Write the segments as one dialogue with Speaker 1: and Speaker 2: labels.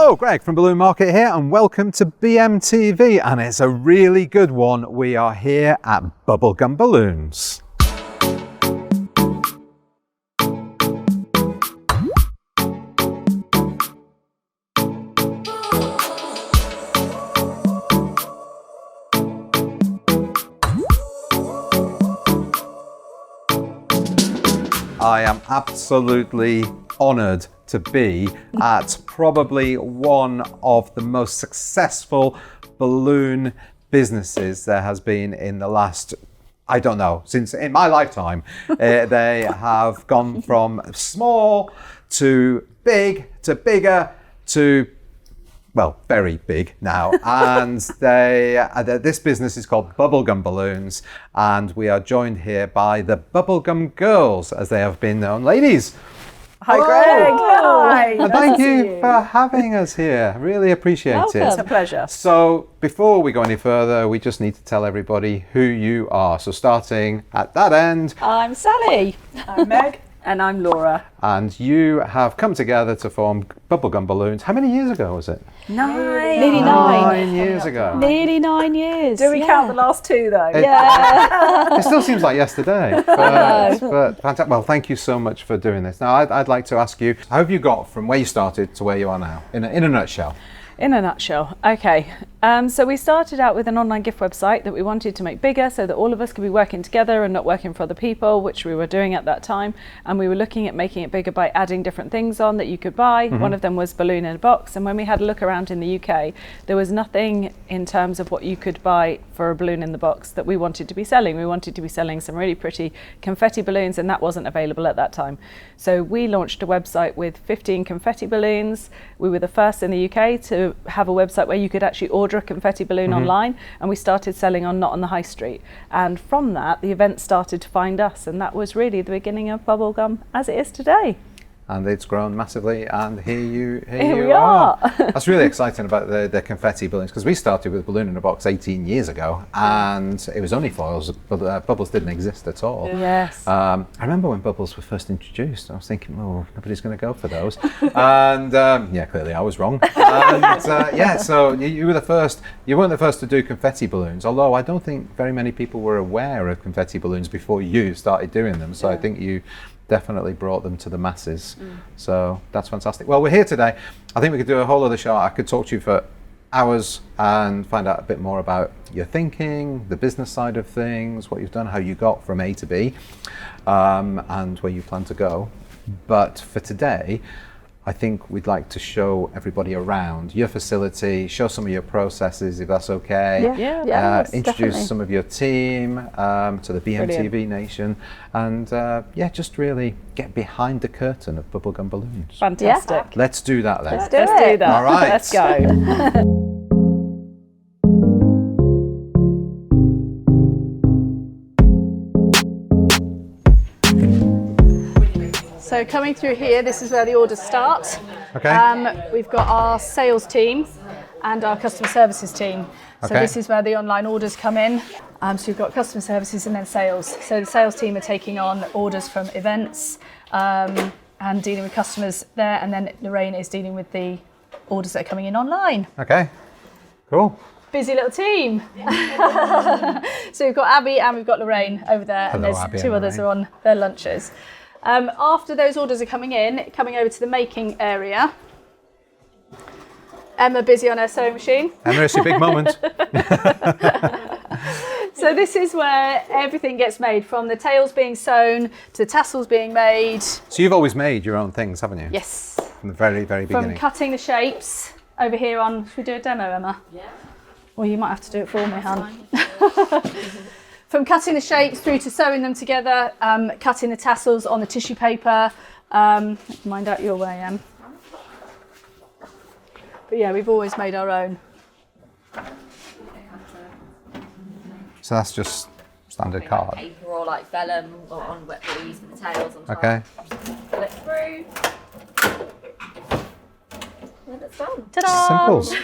Speaker 1: Hello, Greg from Balloon Market here, and welcome to BMTV, and it's a really good one. We are here at Bubblegum Balloons. I am absolutely honoured to be at probably one of the most successful balloon businesses there has been in the last, I don't know, since in my lifetime. They have gone from small to big to bigger to, well, very big now. And this business is called Bubblegum Balloons, and we are joined here by the Bubblegum Girls, as they have been known. Ladies.
Speaker 2: Hi, Greg. Hi.
Speaker 1: And thank you for having us here. Really appreciate it.
Speaker 2: It's a pleasure.
Speaker 1: So before we go any further, we just need to tell everybody who you are. So starting at that end.
Speaker 2: I'm Sally. I'm Meg. And I'm Laura.
Speaker 1: And you have come together to form Bubblegum Balloons. How many years ago was it?
Speaker 2: Nearly 9.
Speaker 1: 9 years ago.
Speaker 3: Nearly 9 years.
Speaker 2: Do we count the last 2 though?
Speaker 1: It still seems like yesterday. But fantastic. Well, thank you so much for doing this. Now, I'd like to ask you, how have you got from where you started to where you are now, in a nutshell?
Speaker 3: In a nutshell, okay. So we started out with an online gift website that we wanted to make bigger so that all of us could be working together and not working for other people, which we were doing at that time. And we were looking at making it bigger by adding different things on that you could buy. Mm-hmm. One of them was balloon in a box. And when we had a look around in the UK, there was nothing in terms of what you could buy for a balloon in the box that we wanted to be selling. We wanted to be selling some really pretty confetti balloons, and that wasn't available at that time. So we launched a website with 15 confetti balloons. We were the first in the UK to have a website where you could actually order a confetti balloon online, and we started selling on Not on the High Street. And from that, the event started to find us, and that was really the beginning of Bubblegum as it is today.
Speaker 1: And it's grown massively, and here
Speaker 3: we are.
Speaker 1: That's really exciting about the confetti balloons, because we started with Balloon in a Box 18 years ago, and it was only foils, but bubbles didn't exist at all.
Speaker 3: Yes.
Speaker 1: I remember when bubbles were first introduced, I was thinking, oh, nobody's going to go for those. And yeah, clearly I was wrong. And yeah, so you were the first. You weren't the first to do confetti balloons, although I don't think very many people were aware of confetti balloons before you started doing them. So I think you definitely brought them to the masses. So that's fantastic. Well, we're here today. I think we could do a whole other show. I could talk to you for hours and find out a bit more about your thinking, the business side of things, what you've done, how you got from A to B, and where you plan to go. But for today, I think we'd like to show everybody around your facility, show some of your processes, if that's okay.
Speaker 3: Yeah,
Speaker 1: introduce
Speaker 3: definitely.
Speaker 1: some of your team to the BMTV
Speaker 3: Brilliant.
Speaker 1: Nation, and yeah, just really get behind the curtain of Bubblegum Balloons.
Speaker 3: Fantastic.
Speaker 1: Let's do that then.
Speaker 3: Let's do that.
Speaker 1: All right.
Speaker 3: Let's go.
Speaker 4: So coming through here, this is where the orders start.
Speaker 1: Okay.
Speaker 4: We've got our sales team and our customer services team. So
Speaker 1: Okay.
Speaker 4: this is where the online orders come in. So we've got customer services and then sales. So the sales team are taking on orders from events and dealing with customers there. And then Lorraine is dealing with the orders that are coming in online.
Speaker 1: Okay. Cool.
Speaker 4: Busy little team. So we've got Abby and we've got Lorraine over there.
Speaker 1: Hello,
Speaker 4: and there's
Speaker 1: Abby
Speaker 4: 2
Speaker 1: and
Speaker 4: others
Speaker 1: Lorraine.
Speaker 4: are on their lunches. After those orders are coming over to the making area. Emma busy on her sewing machine.
Speaker 1: Emma, it's your big moment.
Speaker 4: So this is where everything gets made, from the tails being sewn to the tassels being made.
Speaker 1: So you've always made your own things, haven't you?
Speaker 4: Yes.
Speaker 1: From the very, very
Speaker 4: From
Speaker 1: beginning.
Speaker 4: cutting the shapes over here on. Should we do a demo, Emma? Yeah. Well, you might have to do it for me, hon. From cutting the shapes through to sewing them together, cutting the tassels on the tissue paper. Mind out your way, Em. But yeah, we've always made our own.
Speaker 1: So that's just standard card.
Speaker 5: Paper or like vellum or on what we use for the tails on top.
Speaker 1: Okay.
Speaker 5: Pull it through. And it's done.
Speaker 4: Ta-da!
Speaker 1: Simples.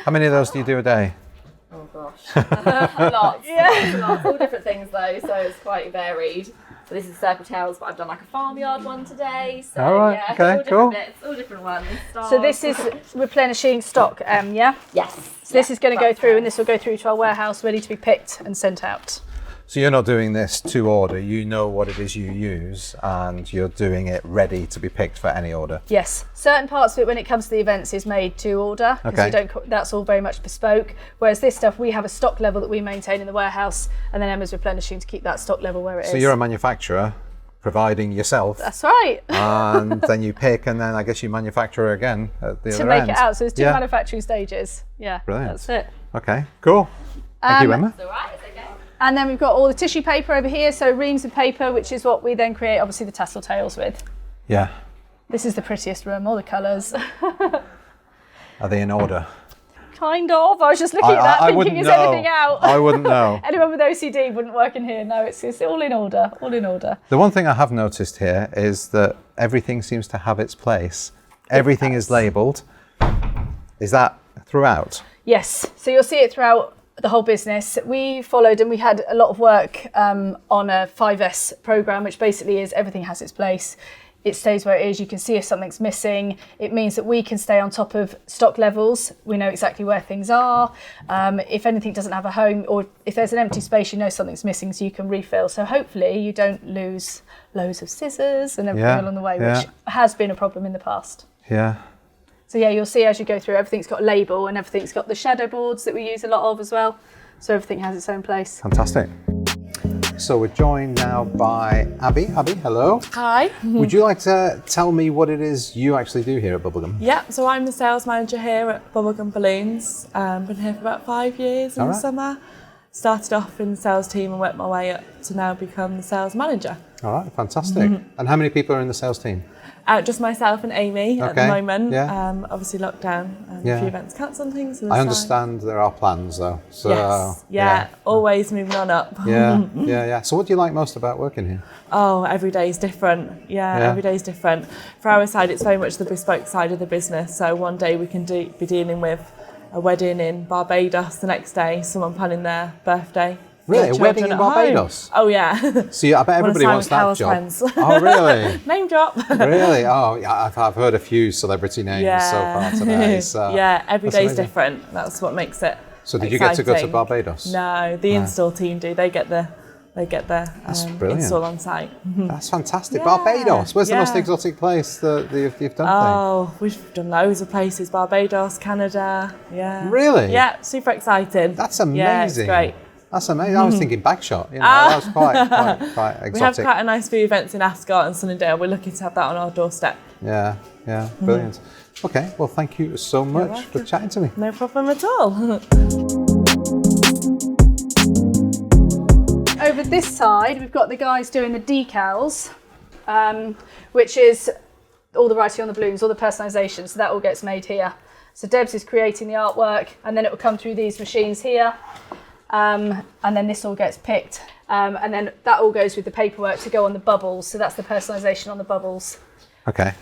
Speaker 1: How many of those do you do a day?
Speaker 5: Oh gosh. Lots. Yeah. Lots. All different things though, so it's quite varied. So this is circle tails, but I've done like a farmyard one today. So
Speaker 1: All right,
Speaker 5: yeah,
Speaker 1: okay,
Speaker 5: all different
Speaker 1: cool.
Speaker 5: bits, all different ones.
Speaker 4: So this is replenishing stock, yeah?
Speaker 5: Yes.
Speaker 4: So this is going to go through, and this will go through to our warehouse, ready to be picked and sent out.
Speaker 1: So you're not doing this to order, you know what it is you use and you're doing it ready to be picked for any order.
Speaker 4: Yes, certain parts of it when it comes to the events is made to order, because that's all very much bespoke, whereas this stuff we have a stock level that we maintain in the warehouse, and then Emma's replenishing to keep that stock level where it is.
Speaker 1: So you're a manufacturer providing yourself.
Speaker 4: That's right.
Speaker 1: And then you pick, and then I guess you manufacture again at the
Speaker 4: To
Speaker 1: other
Speaker 4: make
Speaker 1: end.
Speaker 4: it out, so there's two
Speaker 1: Yeah.
Speaker 4: manufacturing stages. Yeah,
Speaker 1: Brilliant.
Speaker 4: that's it.
Speaker 1: Okay, cool. Thank you, Emma.
Speaker 5: It's all right, it's okay.
Speaker 4: And then we've got all the tissue paper over here, so reams of paper, which is what we then create obviously the tassel tails with.
Speaker 1: Yeah.
Speaker 4: This is the prettiest room, all the colours.
Speaker 1: Are they in order?
Speaker 4: Kind of. I was just looking at that, thinking,
Speaker 1: wouldn't
Speaker 4: is
Speaker 1: know.
Speaker 4: everything out?
Speaker 1: I wouldn't know.
Speaker 4: Anyone with OCD wouldn't work in here. No, it's all in order, all in order.
Speaker 1: The one thing I have noticed here is that everything seems to have its place. Everything is labelled. Is that throughout?
Speaker 4: Yes, so you'll see it throughout the whole business. We followed and we had a lot of work on a 5S program, which basically is everything has its place. It stays where it is. You can see if something's missing. It means that we can stay on top of stock levels. We know exactly where things are. If anything doesn't have a home, or if there's an empty space, you know something's missing, so you can refill. So hopefully you don't lose loads of scissors and everything along the way, which has been a problem in the past.
Speaker 1: Yeah.
Speaker 4: So yeah, you'll see as you go through, everything's got a label and everything's got the shadow boards that we use a lot of as well. So everything has its own place.
Speaker 1: Fantastic. So we're joined now by Abby. Abby, hello.
Speaker 6: Hi.
Speaker 1: Would you like to tell me what it is you actually do here at Bubblegum?
Speaker 6: Yeah, so I'm the sales manager here at Bubblegum Balloons. Been here for about 5 years in the summer. Started off in the sales team and worked my way up to now become the sales manager.
Speaker 1: All right, fantastic. And how many people are in the sales team?
Speaker 6: Just myself and Amy at the moment.
Speaker 1: Yeah.
Speaker 6: Obviously lockdown, a few events cancelled and things.
Speaker 1: I understand there are plans though. So,
Speaker 6: yes, yeah, always moving on up.
Speaker 1: Yeah. So what do you like most about working here?
Speaker 6: Oh, every day is different. Yeah, every day is different. For our side, it's very much the bespoke side of the business. So one day we can be dealing with a wedding in Barbados, the next day someone planning their birthday.
Speaker 1: Really? A wedding in Barbados?
Speaker 6: Oh, yeah.
Speaker 1: See, I bet everybody wants that job.
Speaker 6: Friends.
Speaker 1: Oh, really?
Speaker 6: Name drop.
Speaker 1: Really? Oh, yeah, I've heard a few celebrity names so far today. So
Speaker 6: yeah, every day's
Speaker 1: amazing.
Speaker 6: different. That's what makes it
Speaker 1: So did you get to go to
Speaker 6: exciting.
Speaker 1: Barbados?
Speaker 6: No, the install team do. They get the
Speaker 1: brilliant.
Speaker 6: install on site.
Speaker 1: That's fantastic. Barbados. Where's the most exotic place that you've done things?
Speaker 6: Oh, we've done loads of places. Barbados, Canada. Yeah.
Speaker 1: Really?
Speaker 6: Yeah, super excited.
Speaker 1: That's amazing.
Speaker 6: Yeah, it's great.
Speaker 1: That's amazing. I was thinking Bagshot. You know, that was quite exotic.
Speaker 6: We have quite a nice few events in Ascot and Sunningdale. We're lucky to have that on our doorstep.
Speaker 1: Yeah, brilliant. Okay, well, thank you so much for chatting to me.
Speaker 6: No problem at all.
Speaker 4: Over this side, we've got the guys doing the decals, which is all the writing on the balloons, all the personalisation. So that all gets made here. So Debs is creating the artwork, and then it will come through these machines here. And then this all gets picked. And then that all goes with the paperwork to go on the bubbles. So that's the personalisation on the bubbles.
Speaker 1: Okay.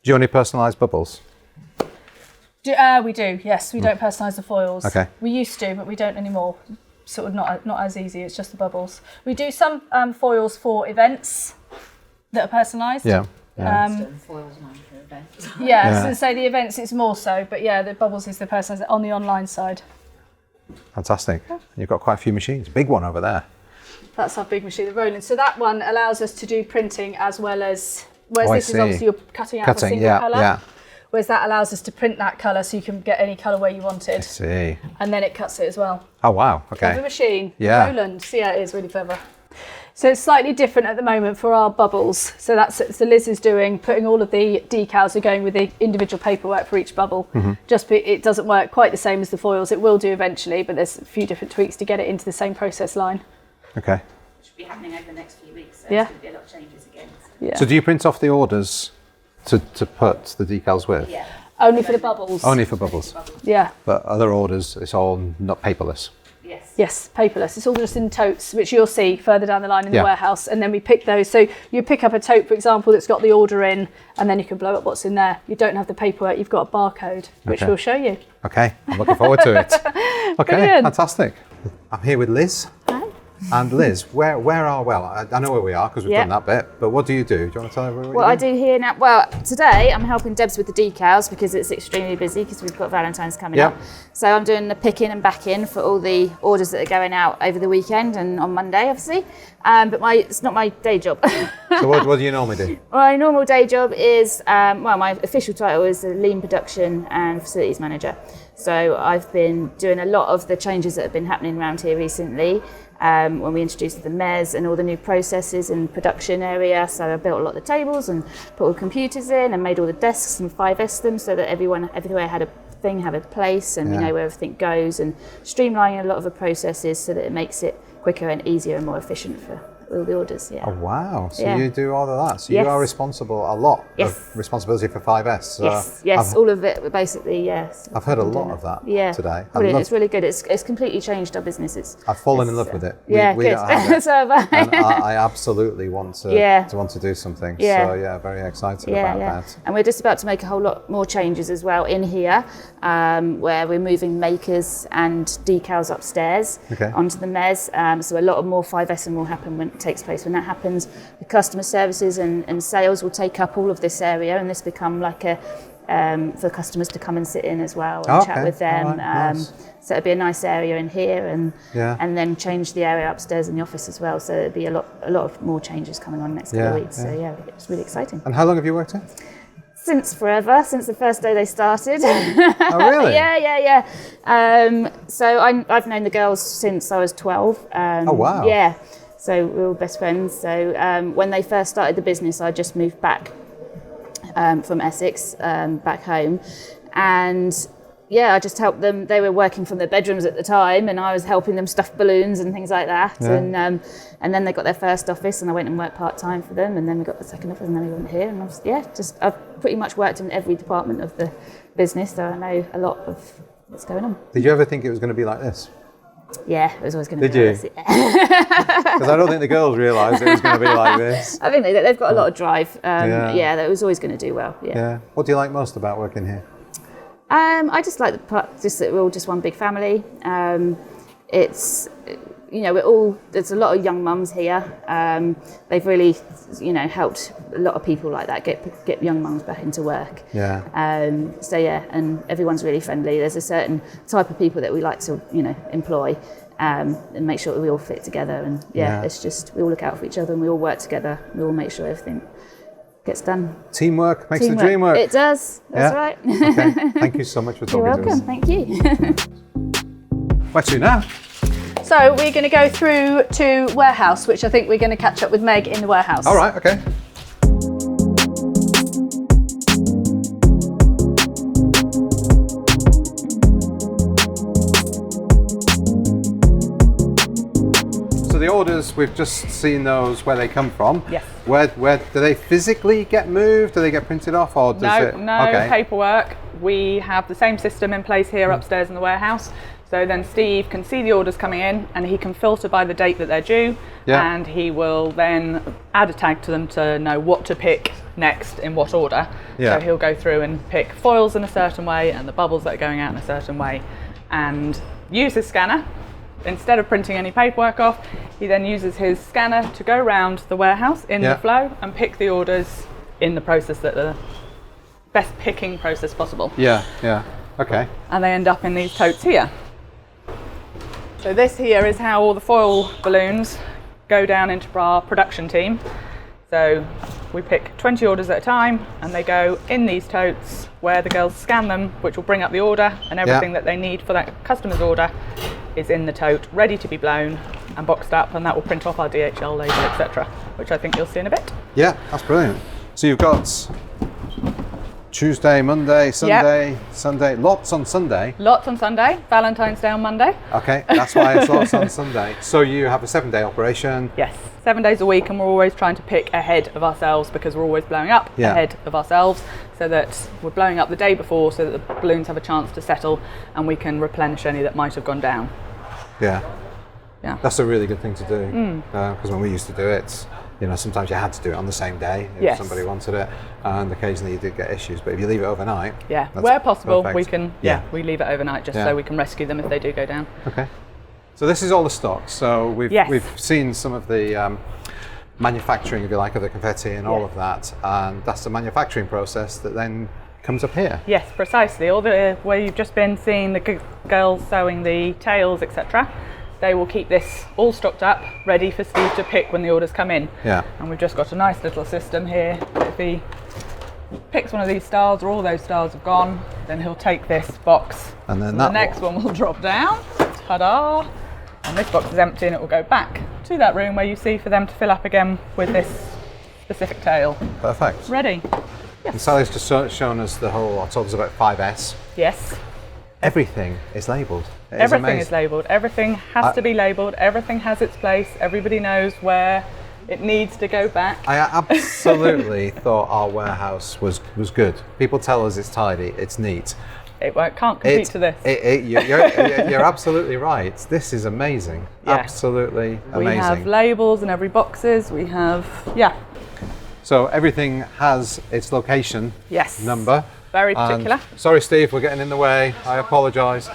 Speaker 1: Do you only personalise bubbles?
Speaker 4: We do, yes. We don't personalise the foils.
Speaker 1: Okay.
Speaker 4: We used to, but we don't anymore. Sort of not as easy, it's just the bubbles. We do some foils for events that are personalised.
Speaker 1: Yeah.
Speaker 5: Foils on for events.
Speaker 4: So say the events it's more so, but yeah, the bubbles is the personalised on the online side.
Speaker 1: Fantastic. You've got quite a few machines. Big one over there.
Speaker 4: That's our big machine, the Roland. So that one allows us to do printing as well as, whereas this is obviously you're cutting out a single colour.
Speaker 1: Yeah.
Speaker 4: Whereas that allows us to print that colour so you can get any colour where you wanted.
Speaker 1: I see.
Speaker 4: And then it cuts it as well.
Speaker 1: Oh, wow. Okay.
Speaker 4: Clever machine.
Speaker 1: Yeah.
Speaker 4: Roland. See how it is, really clever. So it's slightly different at the moment for our bubbles. So Liz is putting all of the decals are going with the individual paperwork for each bubble. It doesn't work quite the same as the foils. It will do eventually, but there's a few different tweaks to get it into the same process line.
Speaker 1: Okay.
Speaker 5: Should be happening over the next few weeks. So
Speaker 4: Yeah.
Speaker 5: there's going to be a lot of changes again.
Speaker 4: Yeah.
Speaker 1: So do you print off the orders to put the decals with?
Speaker 5: Yeah.
Speaker 4: Only for the bubbles.
Speaker 1: Only for bubbles.
Speaker 4: Yeah.
Speaker 1: But other orders, it's all not paperless.
Speaker 5: Yes.
Speaker 4: Yes, paperless. It's all just in totes, which you'll see further down the line in the
Speaker 1: Yeah.
Speaker 4: warehouse. And then we pick those. So you pick up a tote, for example, that's got the order in, and then you can blow up what's in there. You don't have the paperwork, you've got a barcode, which
Speaker 1: Okay.
Speaker 4: we'll show you.
Speaker 1: Okay. I'm looking forward to it. Okay.
Speaker 4: Brilliant.
Speaker 1: Fantastic. I'm here with Liz.
Speaker 7: Hi.
Speaker 1: And Liz, where are, well, I know where we are because we've done that bit, but what do you do? Do you want to tell everyone
Speaker 5: what I do here now? Well, today I'm helping Debs with the decals because it's extremely busy because we've got Valentine's coming up. So I'm doing the picking and backing for all the orders that are going out over the weekend and on Monday, obviously. But it's not my day job.
Speaker 1: So what do you normally do?
Speaker 5: My normal day job is, my official title is the Lean Production and Facilities Manager. So I've been doing a lot of the changes that have been happening around here recently. When we introduced the MES and all the new processes in production area. So I built a lot of the tables and put all the computers in and made all the desks and 5S them so that everywhere had a thing, have a place, and we know where everything goes, and streamlining a lot of the processes so that it makes it quicker and easier and more efficient for all the orders.
Speaker 1: Oh wow, so you do all of that. So you are responsible, a lot of responsibility for 5S. So
Speaker 5: yes, all of it basically, yes.
Speaker 1: I've heard a lot of that today.
Speaker 5: Brilliant. It's really good. It's completely changed our businesses.
Speaker 1: I've fallen in love with it.
Speaker 5: Yeah,
Speaker 1: we
Speaker 5: good.
Speaker 1: don't have it.
Speaker 5: So have I.
Speaker 1: And I absolutely want to do something. So very excited about that.
Speaker 5: And we're just about to make a whole lot more changes as well in here, where we're moving makers and decals upstairs onto the MES. So a lot of more 5S will happen when it takes place. When that happens, the customer services and sales will take up all of this area, and this become like a for customers to come and sit in as well and chat with them.
Speaker 1: Nice.
Speaker 5: So it'd be a nice area in here, and then change the area upstairs in the office as well. So it'd be a lot of more changes coming on next couple of weeks. So it's really exciting.
Speaker 1: And how long have you worked here?
Speaker 5: Since forever, since the first day they started.
Speaker 1: Oh really?
Speaker 5: Yeah. So I've known the girls since I was 12.
Speaker 1: Oh wow.
Speaker 5: Yeah. So we were all best friends. So when they first started the business, I just moved back from Essex back home, and I just helped them. They were working from their bedrooms at the time, and I was helping them stuff balloons and things like that. Yeah. And then they got their first office, and I went and worked part time for them, and then we got the second office, and then we went here. And I've pretty much worked in every department of the business, so I know a lot of what's going on.
Speaker 1: Did you ever think it was going to be like this?
Speaker 5: Yeah, it was always going to be like this.
Speaker 1: Because I don't think the girls realised it was going to be like this.
Speaker 5: I think they've got a lot of drive. That was always going to do well. Yeah.
Speaker 1: What do you like most about working here?
Speaker 5: I just like the part, just that we're all just one big family. It's there's a lot of young mums here. They've really helped a lot of people like that get young mums back into work. And everyone's really friendly. There's a certain type of people that we like to employ and make sure that we all fit together, and it's just we all look out for each other and we all work together. We all make sure everything gets done.
Speaker 1: Teamwork makes the dream work.
Speaker 5: It does. That's right.
Speaker 1: Okay. Thank you so much for talking to us.
Speaker 5: You're welcome. Thank you.
Speaker 1: Where to now?
Speaker 4: So we're going to go through to warehouse, which I think we're going to catch up with Meg in the warehouse.
Speaker 1: All right. Okay. So the orders, we've just seen those where they come from.
Speaker 3: Yes.
Speaker 1: Where do they physically get moved? Do they get printed off, or does
Speaker 3: No paperwork. We have the same system in place here upstairs in the warehouse. So then Steve can see the orders coming in, and he can filter by the date that they're due, and he will then add a tag to them to know what to pick next in what order. So he'll go through and pick foils in a certain way and the bubbles that are going out in a certain way, and use his scanner. Instead of printing any paperwork off, he then uses his scanner to go around the warehouse in the flow and pick the orders in the process that the best picking process possible.
Speaker 1: Okay.
Speaker 3: And they end up in these totes here. So this here is how all the foil balloons go down into our production team. So we pick 20 orders at a time, and they go in these totes where the girls scan them, which will bring up the order, and everything that they need for that customer's order is in the tote, ready to be blown and boxed up, and that will print off our DHL label, etc., which I think you'll see in a bit.
Speaker 1: Yeah, that's brilliant. So you've got Tuesday, Monday, Sunday, Sunday, lots on Sunday.
Speaker 3: Lots on Sunday, Valentine's Day on Monday.
Speaker 1: Okay, that's why it's lots on Sunday. So you have a 7-day operation.
Speaker 3: Yes, 7 days a week, and we're always trying to pick ahead of ourselves because we're always blowing up ahead of ourselves, so that we're blowing up the day before so that the balloons have a chance to settle and we can replenish any that might have gone down.
Speaker 1: Yeah. That's a really good thing to do, because when we used to do it, sometimes you had to do it on the same day if somebody wanted it, and occasionally you did get issues, but if you leave it overnight,
Speaker 3: where possible,
Speaker 1: perfect.
Speaker 3: we can we leave it overnight just so we can rescue them if they do go down.
Speaker 1: Okay. So this is all the stock. So we've
Speaker 3: Yes.
Speaker 1: we've seen some of the manufacturing, if you like, of the confetti and all of that, and that's the manufacturing process that then comes up here.
Speaker 3: Yes, precisely. All the where you've just been seeing the girls sewing the tails, etc. They will keep this all stocked up, ready for Steve to pick when the orders come in.
Speaker 1: Yeah.
Speaker 3: And we've just got a nice little system here. If he picks one of these styles, or all those styles have gone, then he'll take this box.
Speaker 1: And then
Speaker 3: So
Speaker 1: that
Speaker 3: the next one will drop down. Ta-da! And this box is empty, and it will go back to that room where you see for them to fill up again with this specific tail.
Speaker 1: Perfect.
Speaker 3: Ready?
Speaker 1: And Sally's just shown us the whole. I told us about 5S.
Speaker 3: Yes.
Speaker 1: Everything is labelled.
Speaker 3: Everything is labelled. Everything has to be labelled. Everything has its place. Everybody knows where it needs to go back.
Speaker 1: I absolutely thought our warehouse was good. People tell us it's tidy, it's neat.
Speaker 3: It can't compete to this.
Speaker 1: You're absolutely right. This is amazing.
Speaker 3: Yeah.
Speaker 1: Absolutely amazing.
Speaker 3: We have labels in every boxes. We have,
Speaker 1: So everything has its location
Speaker 3: Yes.
Speaker 1: number.
Speaker 3: Very particular.
Speaker 1: And sorry, Steve, we're getting in the way. I apologise.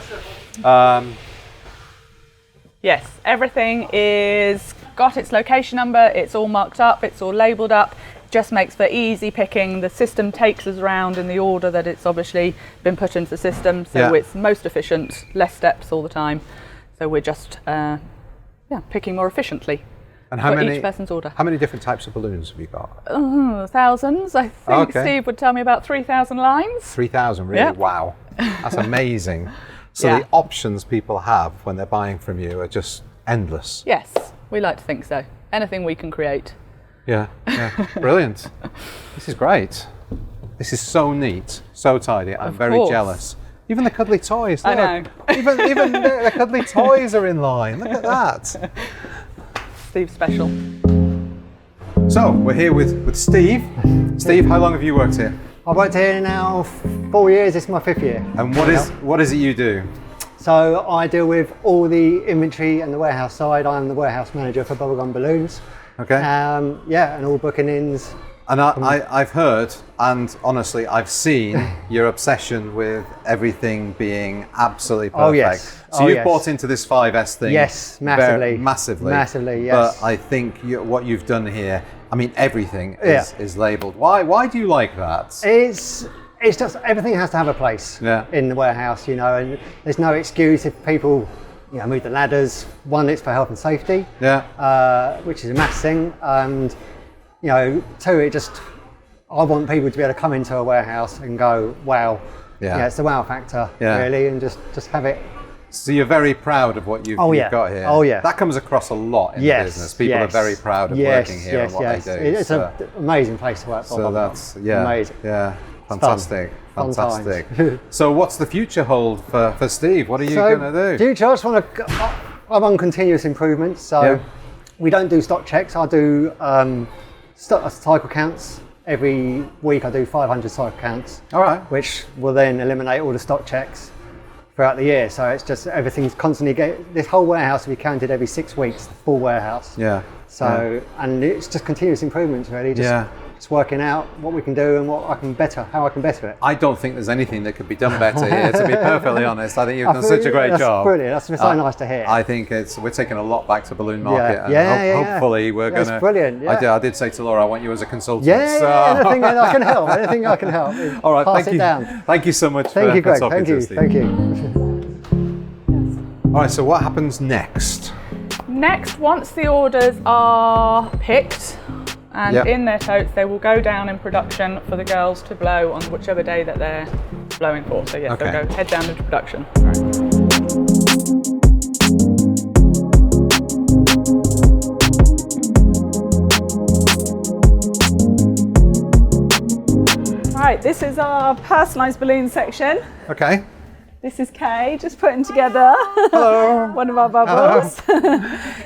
Speaker 3: Yes, everything is got its location number. It's all marked up. It's all labelled up. Just makes for easy picking. The system takes us around in the order that it's obviously been put into the system, so it's most efficient, less steps all the time. So we're just picking more efficiently.
Speaker 1: And how many
Speaker 3: each person's order.
Speaker 1: How many different types of balloons have you got?
Speaker 3: Thousands. I think Steve would tell me about 3,000 lines.
Speaker 1: 3,000, really?
Speaker 3: Yep.
Speaker 1: Wow. That's amazing. So the options people have when they're buying from you are just endless.
Speaker 3: Yes, we like to think so. Anything we can create.
Speaker 1: Yeah. Brilliant. This is great. This is so neat, so tidy. I'm very jealous. Even the cuddly toys. Look.
Speaker 3: I know.
Speaker 1: Even the cuddly toys are in line. Look at that.
Speaker 3: Steve's special.
Speaker 1: So we're here with Steve. Steve, how long have you worked here?
Speaker 7: I've worked here now 4 years. This is my 5th year.
Speaker 1: And what is it you do?
Speaker 7: So I deal with all the inventory and the warehouse side. I'm the warehouse manager for Bubblegum Balloons.
Speaker 1: Okay.
Speaker 7: And all booking-ins.
Speaker 1: And I've heard, and honestly, I've seen your obsession with everything being absolutely perfect.
Speaker 7: Oh, yes.
Speaker 1: So you've bought into this 5S thing.
Speaker 7: Yes, massively.
Speaker 1: Massively,
Speaker 7: yes.
Speaker 1: But I think what you've done here, I mean, everything is labelled. Why do you like that?
Speaker 7: It's just everything has to have a place in the warehouse, and there's no excuse if people move the ladders. One, it's for health and safety, which is a massive thing, and two, I want people to be able to come into a warehouse and go, wow, it's the wow factor, really, and just have it.
Speaker 1: So you're very proud of what you've got here.
Speaker 7: Oh yeah.
Speaker 1: That comes across a lot in the business. People are very proud of working here and what they do.
Speaker 7: It's an amazing place to work for.
Speaker 1: So that's
Speaker 7: amazing.
Speaker 1: Yeah, fantastic.
Speaker 7: Fun
Speaker 1: Fantastic. So what's the future hold for Steve? What are you going to do?
Speaker 7: Future, I just want to. I'm on continuous improvement, so we don't do stock checks. I do cycle counts. Every week I do 500 cycle counts.
Speaker 1: All right.
Speaker 7: Which will then eliminate all the stock checks throughout the year. So it's just everything's constantly this whole warehouse will be counted every 6 weeks, the full warehouse.
Speaker 1: Yeah.
Speaker 7: So and it's just continuous improvements, really. Just working out what we can do and how I can better it.
Speaker 1: I don't think there's anything that could be done better here, to be perfectly honest. I think you've done such a great job.
Speaker 7: That's brilliant. That's so nice to hear.
Speaker 1: I think we're taking a lot back to Balloon Market, and hopefully we're going to.
Speaker 7: That's brilliant. Yeah.
Speaker 1: I did say to Laura, I want you as a consultant.
Speaker 7: Anything that I can help. Anything I can help.
Speaker 1: All right,
Speaker 7: Pass
Speaker 1: thank
Speaker 7: it
Speaker 1: you.
Speaker 7: down.
Speaker 1: Thank you so much
Speaker 7: Thank you, Greg.
Speaker 1: for talking to us, Steve.
Speaker 7: Thank you.
Speaker 1: All right, so what happens next?
Speaker 3: Next, once the orders are picked and in their totes, they will go down in production for the girls to blow on whichever day that they're blowing for. So they'll go head down into production. Right, this is our personalised balloon section.
Speaker 1: Okay.
Speaker 3: This is Kay, just putting together one of our bubbles.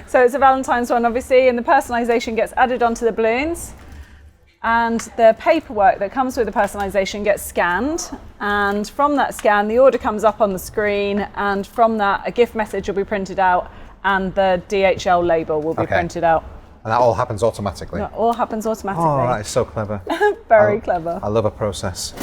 Speaker 3: So it's a Valentine's one, obviously, and the personalisation gets added onto the balloons. And the paperwork that comes with the personalisation gets scanned. And from that scan, the order comes up on the screen. And from that, a gift message will be printed out and the DHL label will be printed out.
Speaker 1: And that all happens automatically?
Speaker 3: That all happens automatically.
Speaker 1: Oh, that is so clever.
Speaker 3: Very clever.
Speaker 1: I love a process.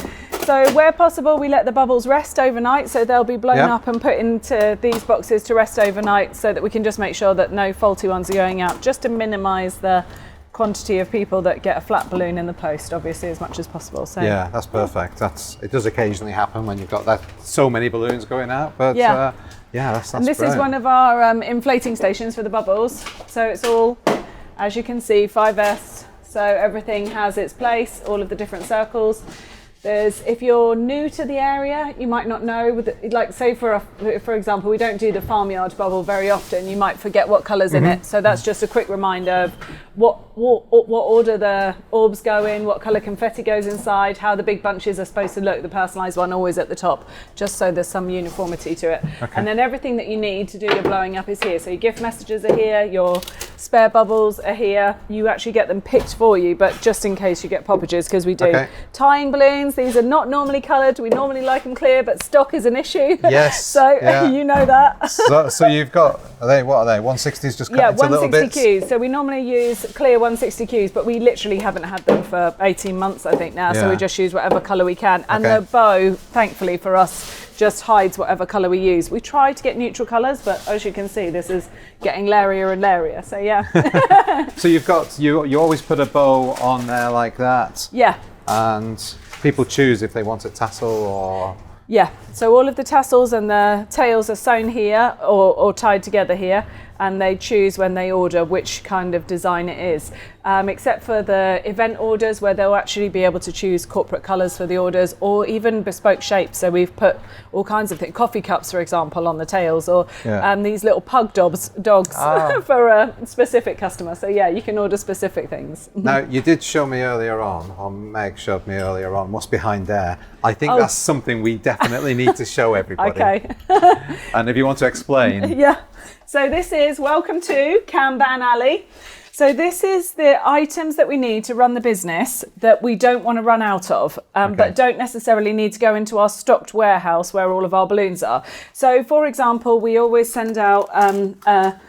Speaker 3: So where possible, we let the bubbles rest overnight. So they'll be blown up and put into these boxes to rest overnight so that we can just make sure that no faulty ones are going out, just to minimise the quantity of people that get a flat balloon in the post, obviously, as much as possible. So
Speaker 1: yeah, that's perfect. It does occasionally happen when you've got so many balloons going out, but that's
Speaker 3: and this
Speaker 1: brilliant.
Speaker 3: is one of our inflating stations for the bubbles. So it's all, as you can see, 5S. So everything has its place, all of the different circles. If you're new to the area, you might not know, like say for example, we don't do the farmyard bubble very often. You might forget what colour's in it. So that's just a quick reminder of what order the orbs go in, what colour confetti goes inside, how the big bunches are supposed to look, the personalised one always at the top, just so there's some uniformity to it. Okay. And then everything that you need to do your blowing up is here. So your gift messages are here, your spare bubbles are here. You actually get them picked for you, but just in case you get poppages, because we do tying balloons. These are not normally coloured. We normally like them clear, but stock is an issue.
Speaker 1: Yes.
Speaker 3: So you know that.
Speaker 1: so you've got, what are they? 160s just cut into little bits?
Speaker 3: 160 Qs. So we normally use clear 160 Qs, but we literally haven't had them for 18 months, I think now. So we just use whatever colour we can. And the bow, thankfully for us, just hides whatever colour we use. We try to get neutral colours, but as you can see, this is getting lairier and lairier. So yeah.
Speaker 1: So you've got, you always put a bow on there like that.
Speaker 3: Yeah.
Speaker 1: And people choose if they want a tassel or...
Speaker 3: Yeah, so all of the tassels and the tails are sewn here or tied together here, and they choose when they order which kind of design it is, except for the event orders where they'll actually be able to choose corporate colours for the orders, or even bespoke shapes. So we've put all kinds of things, coffee cups for example, on the tails, or these little pug dogs for a specific customer. So yeah, you can order specific things.
Speaker 1: Now you did show me earlier on, or Meg showed me earlier on, what's behind there. I think that's something we definitely need to show everybody.
Speaker 3: Okay.
Speaker 1: And if you want to explain.
Speaker 3: Yeah. So this is Welcome to Kanban Alley. So this is the items that we need to run the business that we don't want to run out of, but don't necessarily need to go into our stocked warehouse where all of our balloons are. So for example, we always send out a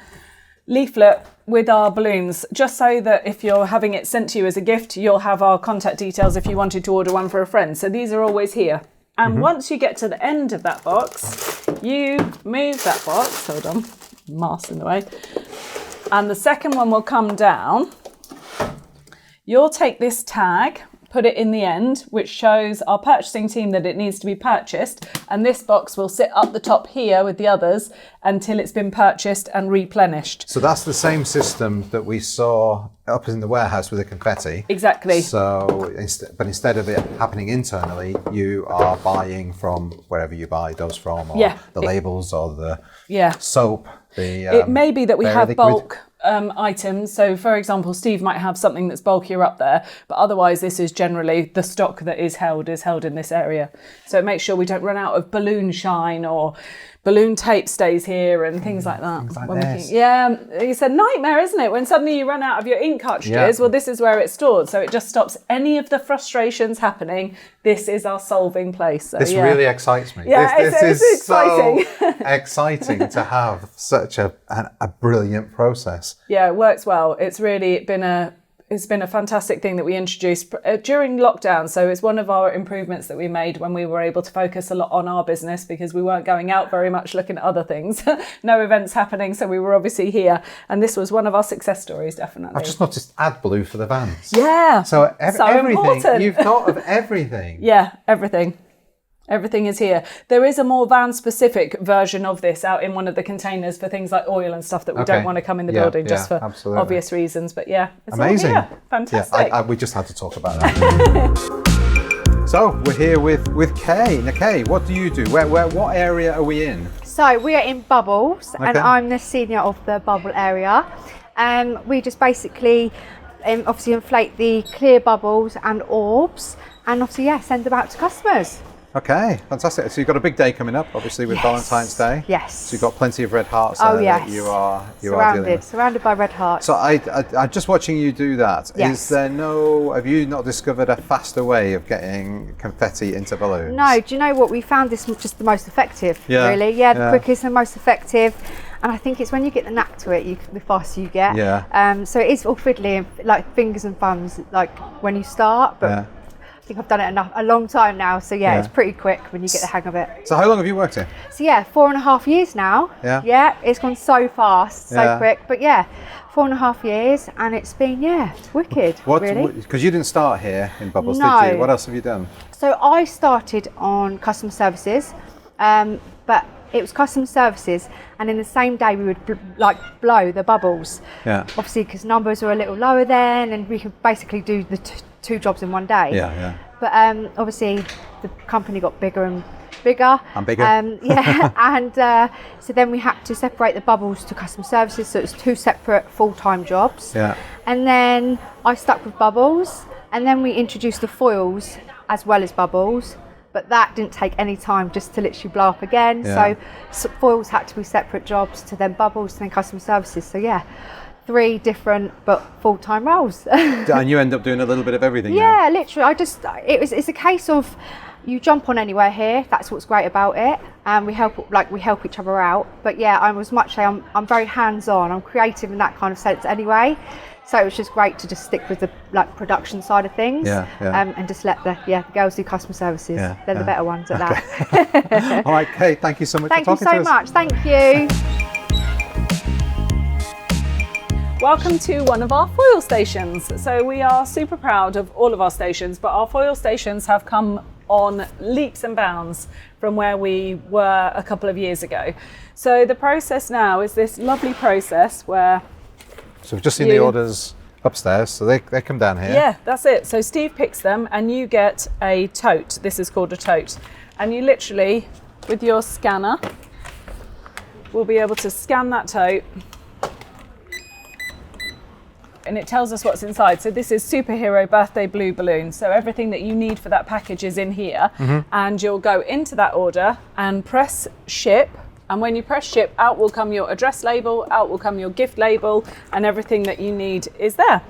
Speaker 3: leaflet with our balloons, just so that if you're having it sent to you as a gift, you'll have our contact details if you wanted to order one for a friend. So these are always here. And once you get to the end of that box, you move that box, hold on, mask in the way, and the second one will come down. You'll take this tag, put it in the end, which shows our purchasing team that it needs to be purchased, and this box will sit up the top here with the others until it's been purchased and replenished.
Speaker 1: So that's the same system that we saw up in the warehouse with the confetti.
Speaker 3: Exactly.
Speaker 1: So, but instead of it happening internally, you are buying from wherever you buy those from, or the labels, or the soap.
Speaker 3: It may be that we have bulk items. So for example, Steve might have something that's bulkier up there, but otherwise this is generally the stock that is held in this area. So it makes sure we don't run out of balloon shine, or balloon tape stays here and things like that.
Speaker 1: Things like this.
Speaker 3: It's a nightmare, isn't it? When suddenly you run out of your ink cartridges, well, this is where it's stored. So it just stops any of the frustrations happening. This is our solving place. So,
Speaker 1: this really excites me.
Speaker 3: Yeah,
Speaker 1: this
Speaker 3: it's
Speaker 1: is
Speaker 3: exciting.
Speaker 1: So exciting to have such a brilliant process.
Speaker 3: Yeah, it works well. It's been a fantastic thing that we introduced during lockdown. So it's one of our improvements that we made when we were able to focus a lot on our business, because we weren't going out very much looking at other things. No events happening, so we were obviously here. And this was one of our success stories, definitely.
Speaker 1: I've just noticed AdBlue for the vans.
Speaker 3: Yeah.
Speaker 1: So everything.
Speaker 3: Important.
Speaker 1: You've thought of everything.
Speaker 3: Yeah, everything. Everything is here. There is a more van-specific version of this out in one of the containers for things like oil and stuff that we don't want to come in the building, just for obvious reasons. But yeah, it's
Speaker 1: amazing.
Speaker 3: All here. Fantastic.
Speaker 1: Yeah, we just had to talk about that. So we're here with Kay. Now, Kay, what do you do? What area are we in?
Speaker 8: So we are in Bubbles, and I'm the senior of the Bubble area. We just basically obviously inflate the clear bubbles and orbs, and obviously send them out to customers.
Speaker 1: Okay, fantastic. So you've got a big day coming up, obviously, with Valentine's Day.
Speaker 8: Yes.
Speaker 1: So you've got plenty of red hearts there that you are dealing with.
Speaker 8: Surrounded by red hearts.
Speaker 1: So I'm just watching you do that.
Speaker 8: Yes.
Speaker 1: Have you not discovered a faster way of getting confetti into balloons?
Speaker 8: No, do you know what? We found this just the most effective, really. Yeah, the quickest and most effective. And I think it's when you get the knack to it, the faster you get.
Speaker 1: Yeah.
Speaker 8: So it is all fiddly, like fingers and thumbs, like when you start, but think I've done it a long time now. So yeah, it's pretty quick when you get the hang of it.
Speaker 1: So how long have you worked here?
Speaker 8: So yeah, 4.5 years now.
Speaker 1: Yeah.
Speaker 8: Yeah, it's gone so fast, so quick. But yeah, 4.5 years, and it's been wicked. Really.
Speaker 1: Because you didn't start here in Bubbles,
Speaker 8: No.
Speaker 1: did you? What else have you done?
Speaker 8: So I started on customer services, but it was customer services, and in the same day we would blow the bubbles.
Speaker 1: Yeah.
Speaker 8: Obviously, because numbers were a little lower then, and we could basically do the two jobs in one day.
Speaker 1: Yeah.
Speaker 8: But obviously, the company got bigger and bigger.
Speaker 1: And bigger.
Speaker 8: And so then we had to separate the bubbles to customer services, so it was 2 separate full-time jobs.
Speaker 1: Yeah.
Speaker 8: And then I stuck with bubbles, and then we introduced the foils as well as bubbles. But that didn't take any time, just to literally blow up again.
Speaker 1: Yeah.
Speaker 8: So foils had to be separate jobs, to then bubbles, to then customer services. So yeah, 3 different but full-time roles.
Speaker 1: And you end up doing a little bit of everything now.
Speaker 8: Yeah, literally. It's a case of you jump on anywhere here. That's what's great about it. And we help each other out. But yeah, I'm very hands-on. I'm creative in that kind of sense anyway. So it was just great to just stick with the production side of things, and just let the girls do customer services.
Speaker 1: Yeah,
Speaker 8: They're the better ones at that.
Speaker 1: All right, Kate, thank you so much for talking to us.
Speaker 8: Thank you so much. Thank you.
Speaker 3: Welcome to one of our foil stations. So we are super proud of all of our stations, but our foil stations have come on leaps and bounds from where we were a couple of years ago. So the process now is this lovely process where
Speaker 1: So we've just seen the orders upstairs, so they come down here.
Speaker 3: Yeah, that's it. So Steve picks them and you get a tote. This is called a tote. And you literally, with your scanner, will be able to scan that tote. And it tells us what's inside. So this is superhero birthday blue balloon. So everything that you need for that package is in here. And you'll go into that order and press ship. And when you press ship, out will come your address label, out will come your gift label, and everything that you need is there.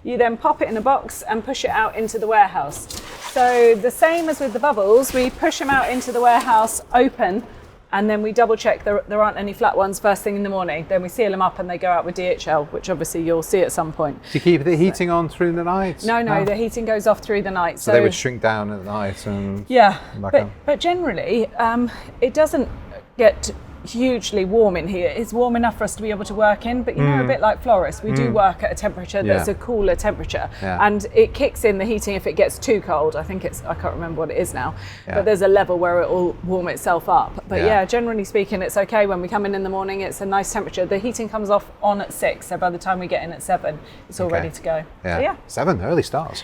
Speaker 3: You then pop it in a box and push it out into the warehouse. So the same as with the bubbles, we push them out into the warehouse open, and then we double check there aren't any flat ones first thing in the morning. Then we seal them up and they go out with DHL, which obviously you'll see at some point.
Speaker 1: Do you keep the heating on through the night?
Speaker 3: No, the heating goes off through the night.
Speaker 1: So they would shrink down at night and
Speaker 3: but generally it doesn't get hugely warm in here. It's warm enough for us to be able to work in, but you know, a bit like florists, we do work at a temperature that's a cooler temperature, and it kicks in the heating if it gets too cold. I can't remember what it is now, but there's a level where it will warm itself up. But generally speaking, it's okay. When we come in the morning, it's a nice temperature. The heating comes off on at 6, so by the time we get in at 7, it's all ready to go.
Speaker 1: So 7 early starts.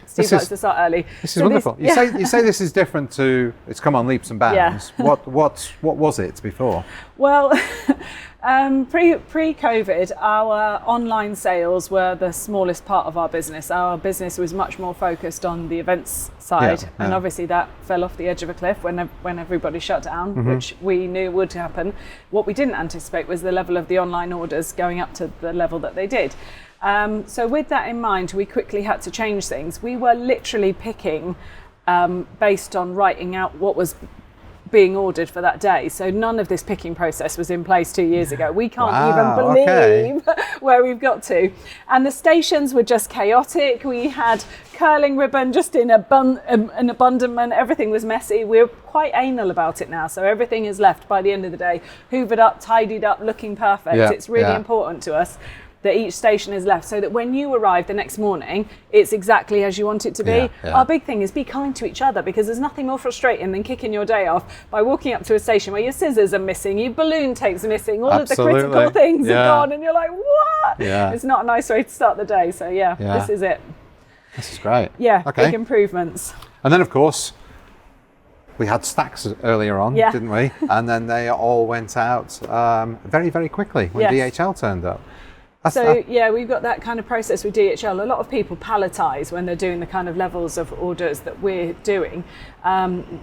Speaker 3: Steve likes to start early.
Speaker 1: This is wonderful. You say this is different to, it's come on leaps and bounds. What was it before?
Speaker 3: Well, pre-COVID, our online sales were the smallest part of our business. Our business was much more focused on the events side, and obviously that fell off the edge of a cliff when everybody shut down, which we knew would happen. What we didn't anticipate was the level of the online orders going up to the level that they did. So with that in mind, we quickly had to change things. We were literally picking based on writing out what was being ordered for that day. So none of this picking process was in place 2 years ago. We can't even believe where we've got to. And the stations were just chaotic. We had curling ribbon just in an abundance. Everything was messy. We're quite anal about it now. So everything is left by the end of the day, hoovered up, tidied up, looking perfect. It's really important to us that each station is left, so that when you arrive the next morning, it's exactly as you want it to be. Our big thing is be kind to each other, because there's nothing more frustrating than kicking your day off by walking up to a station where your scissors are missing, your balloon tape's missing, all of the critical things are gone, and you're like, what? It's not a nice way to start the day. So this is it.
Speaker 1: This is great.
Speaker 3: Big improvements.
Speaker 1: And then of course we had stacks earlier on, didn't we? And then they all went out very, very quickly when DHL turned up.
Speaker 3: So we've got that kind of process with DHL. A lot of people palletise when they're doing the kind of levels of orders that we're doing.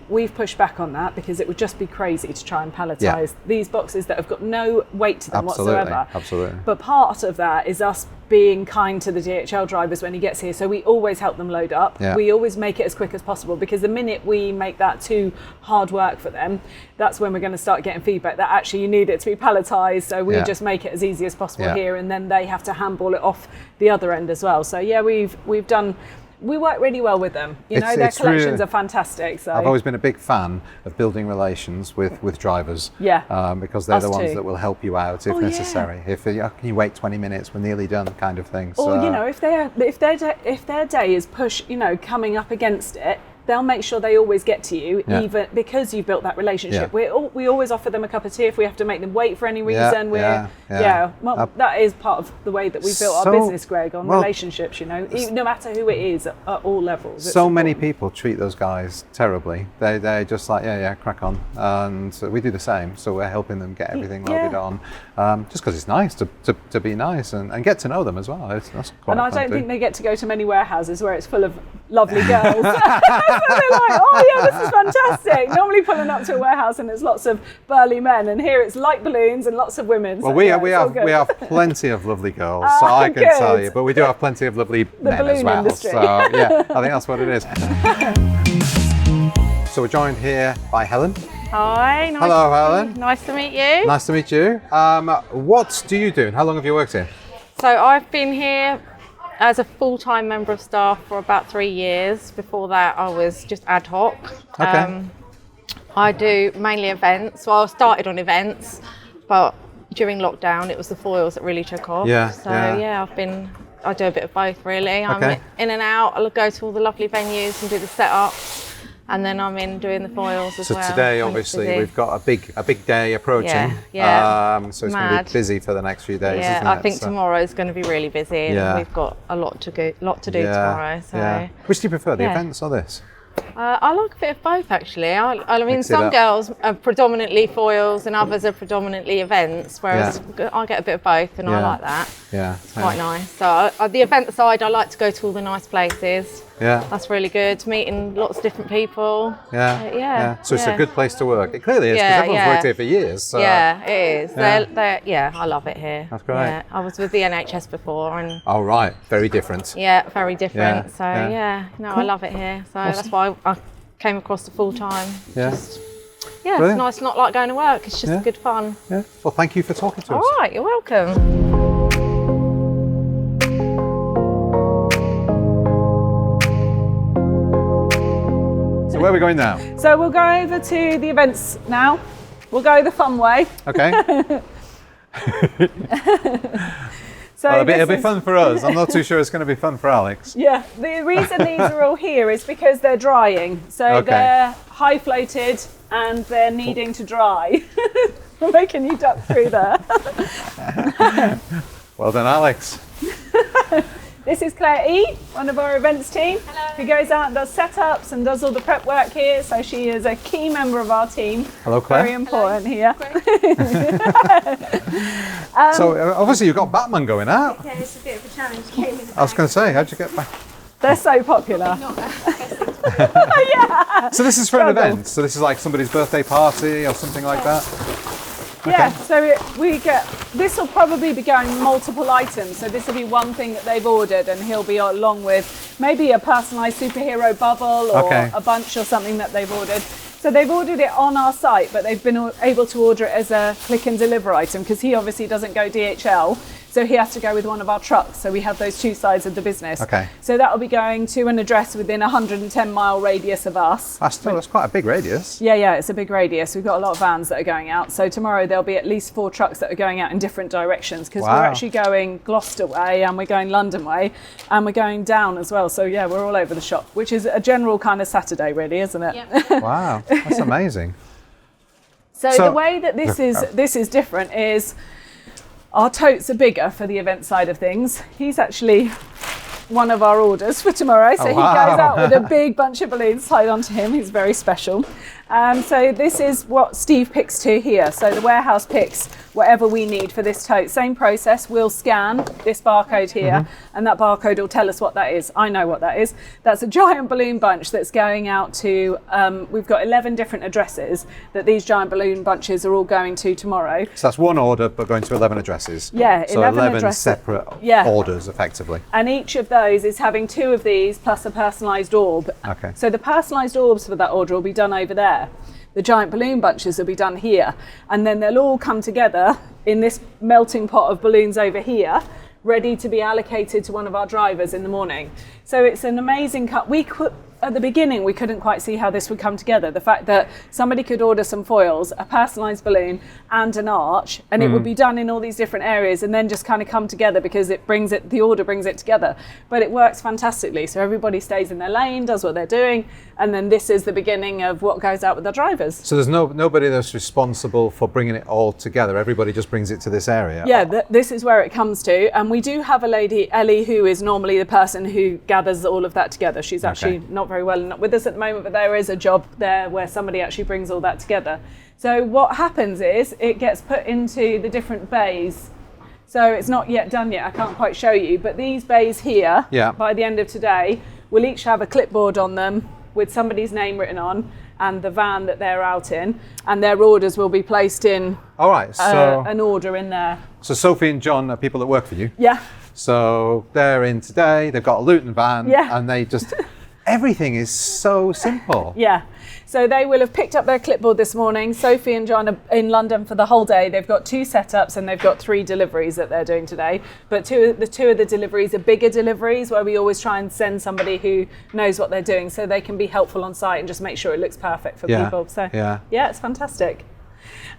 Speaker 3: We've pushed back on that because it would just be crazy to try and palletise these boxes that have got no weight to them whatsoever.
Speaker 1: Absolutely.
Speaker 3: But part of that is us being kind to the DHL drivers when he gets here. So we always help them load up. We always make it as quick as possible, because the minute we make that too hard work for them, that's when we're going to start getting feedback that actually you need it to be palletised. So we just make it as easy as possible here, and then they have to handball it off the other end as well. So we've done we work really well with them. You know, their collections are fantastic. So
Speaker 1: I've always been a big fan of building relations with drivers.
Speaker 3: Yeah.
Speaker 1: Because they're the ones that will help you out if necessary. If can you wait 20 minutes, we're nearly done, kind of thing.
Speaker 3: Or you know, if their day is coming up against it, they'll make sure they always get to you, even because you've built that relationship. We always offer them a cup of tea if we have to make them wait for any reason. Well, that is part of the way that we built our business, Greg, on relationships. You know, no matter who it is, at all levels.
Speaker 1: So many people treat those guys terribly. They're just like, crack on, and we do the same. So we're helping them get everything loaded on, just because it's nice to be nice and get to know them as well. That's quite
Speaker 3: and I
Speaker 1: fun
Speaker 3: don't
Speaker 1: too.
Speaker 3: think they get to go to many warehouses where it's full of lovely girls. So they're like, oh yeah, this is fantastic. Normally pulling up to a warehouse and there's lots of burly men, and here it's light balloons and lots of women.
Speaker 1: Well, we have plenty of lovely girls, so I can tell you. But we do have plenty of lovely men as well.
Speaker 3: Industry.
Speaker 1: So yeah, I think that's what it is. So we're joined here by Helen.
Speaker 9: Hi.
Speaker 1: Hello, Helen.
Speaker 9: Nice to meet you.
Speaker 1: Nice to meet you. What do you do, and how long have you worked here?
Speaker 9: So I've been here as a full-time member of staff for about 3 years. Before that, I was just ad hoc.
Speaker 1: Okay.
Speaker 9: I do mainly events. Well, I started on events, but during lockdown, it was the foils that really took off. I do a bit of both, really. I'm in and out. I'll go to all the lovely venues and do the setups. And then I'm in doing the foils as well.
Speaker 1: So today, obviously, we've got a big day approaching. So it's going to be busy for the next few days, isn't it?
Speaker 9: I think tomorrow is going to be really busy, and we've got a lot to do tomorrow. So.
Speaker 1: Which do you prefer, the events or this?
Speaker 9: I like a bit of both, actually. I mean, some girls are predominantly foils and others are predominantly events, whereas I get a bit of both, and I like that.
Speaker 1: Yeah,
Speaker 9: it's quite nice. So the event side, I like to go to all the nice places.
Speaker 1: Yeah,
Speaker 9: that's really good. Meeting lots of different people.
Speaker 1: So it's a good place to work. It clearly is, because everyone's worked here for years. So.
Speaker 9: Yeah, it is. I love it here.
Speaker 1: That's great.
Speaker 9: Yeah, I was with the NHS before, and
Speaker 1: oh right, very different.
Speaker 9: Yeah, very different.
Speaker 1: Cool.
Speaker 9: I love it here. So that's why I came across the full time. It's nice, not like going to work. It's just good fun.
Speaker 1: Yeah. Well, thank you for talking to us.
Speaker 9: All right, you're welcome.
Speaker 1: So where are we going now?
Speaker 3: So we'll go over to the events now. We'll go the fun way.
Speaker 1: Okay.
Speaker 3: So
Speaker 1: well, it'll be fun for us. I'm not too sure it's going to be fun for Alex.
Speaker 3: Yeah, the reason these are all here is because they're drying. So they're high floated and they're needing to dry. We're making you duck through there.
Speaker 1: Well done, Alex.
Speaker 3: This is Claire E, one of our events team, who goes out and does setups and does all the prep work here. So she is a key member of our team.
Speaker 1: Hello, Claire.
Speaker 3: Very important here.
Speaker 1: So obviously you've got Batman going out.
Speaker 8: Yeah, it's a bit of a challenge.
Speaker 1: I was going to say, how'd you get back?
Speaker 3: They're so popular.
Speaker 1: So this is for an event. So this is like somebody's birthday party or something like that.
Speaker 3: Yeah, so this will probably be going multiple items. So this will be one thing that they've ordered, and he'll be along with maybe a personalised superhero bubble or a bunch or something that they've ordered. So they've ordered it on our site, but they've been able to order it as a click and deliver item because he obviously doesn't go DHL. So he has to go with one of our trucks. So we have those two sides of the business.
Speaker 1: Okay.
Speaker 3: So that will be going to an address within a 110-mile radius of us.
Speaker 1: That's quite a big radius.
Speaker 3: Yeah, it's a big radius. We've got a lot of vans that are going out. So tomorrow there'll be at least 4 trucks that are going out in different directions because we're actually going Gloucester way and we're going London way and we're going down as well. So yeah, we're all over the shop, which is a general kind of Saturday really, isn't it?
Speaker 9: Yep.
Speaker 1: Wow, that's amazing.
Speaker 3: So the way that this is different is our totes are bigger for the event side of things. He's actually one of our orders for tomorrow. So he goes out with a big bunch of balloons tied onto him. He's very special. So this is what Steve picks to here. So the warehouse picks whatever we need for this tote. Same process, we'll scan this barcode here and that barcode will tell us what that is. I know what that is. That's a giant balloon bunch that's going out to, we've got 11 different addresses that these giant balloon bunches are all going to tomorrow.
Speaker 1: So that's one order but going to 11 addresses.
Speaker 3: Yeah,
Speaker 1: so 11 separate orders effectively.
Speaker 3: And each of those is having 2 of these plus a personalised orb.
Speaker 1: Okay.
Speaker 3: So the personalised orbs for that order will be done over there. The giant balloon bunches will be done here. And then they'll all come together in this melting pot of balloons over here, ready to be allocated to one of our drivers in the morning. So it's an amazing cut. At the beginning, we couldn't quite see how this would come together. The fact that somebody could order some foils, a personalised balloon and an arch, and it would be done in all these different areas and then just kind of come together because the order brings it together. But it works fantastically. So everybody stays in their lane, does what they're doing, and then this is the beginning of what goes out with the drivers.
Speaker 1: So there's nobody that's responsible for bringing it all together. Everybody just brings it to this area.
Speaker 3: Yeah, this is where it comes to. And we do have a lady, Ellie, who is normally the person who gathers all of that together. She's actually not very well and not with us at the moment, but there is a job there where somebody actually brings all that together. So what happens is it gets put into the different bays. So it's not yet done yet, I can't quite show you, but these bays here, by the end of today, will each have a clipboard on them with somebody's name written on and the van that they're out in, and their orders will be placed in an order in there.
Speaker 1: So Sophie and John are people that work for you?
Speaker 3: Yeah.
Speaker 1: So they're in today, they've got a Luton van, and they just... Everything is so simple.
Speaker 3: Yeah. So they will have picked up their clipboard this morning. Sophie and John are in London for the whole day. They've got 2 setups and they've got 3 deliveries that they're doing today. But two of the deliveries are bigger deliveries where we always try and send somebody who knows what they're doing so they can be helpful on site and just make sure it looks perfect for people. So yeah, it's fantastic.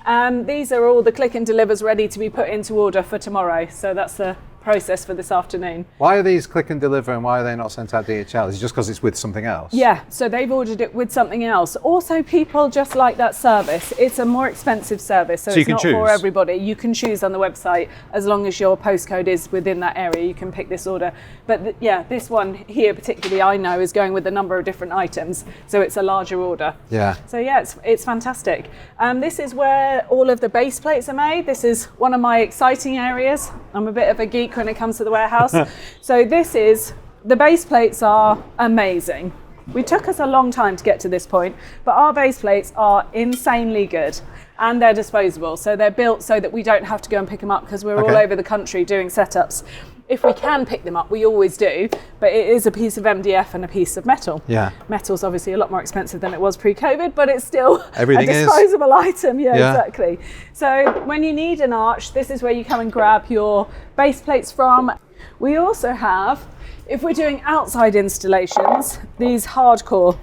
Speaker 3: These are all the click and delivers ready to be put into order for tomorrow. So that's the process for this afternoon.
Speaker 1: Why are these click and deliver and why are they not sent out DHL? Is it just because it's with something else?
Speaker 3: Yeah, so they've ordered it with something else. Also, people just like that service. It's a more expensive service, so it's not for everybody. You can choose on the website as long as your postcode is within that area. You can pick this order. But this one here particularly I know is going with a number of different items, so it's a larger order.
Speaker 1: Yeah.
Speaker 3: So yeah, it's fantastic. This is where all of the base plates are made. This is one of my exciting areas. I'm a bit of a geek when it comes to the warehouse. So the base plates are amazing. It took us a long time to get to this point, but our base plates are insanely good and they're disposable. So they're built so that we don't have to go and pick them up because we're all over the country doing setups. If we can pick them up, we always do, but it is a piece of MDF and a piece of metal. Yeah. Metal's obviously a lot more expensive than it was pre-COVID, but it's still a disposable item. Yeah, exactly. So when you need an arch, this is where you come and grab your base plates from. We also have, if we're doing outside installations, these hardcore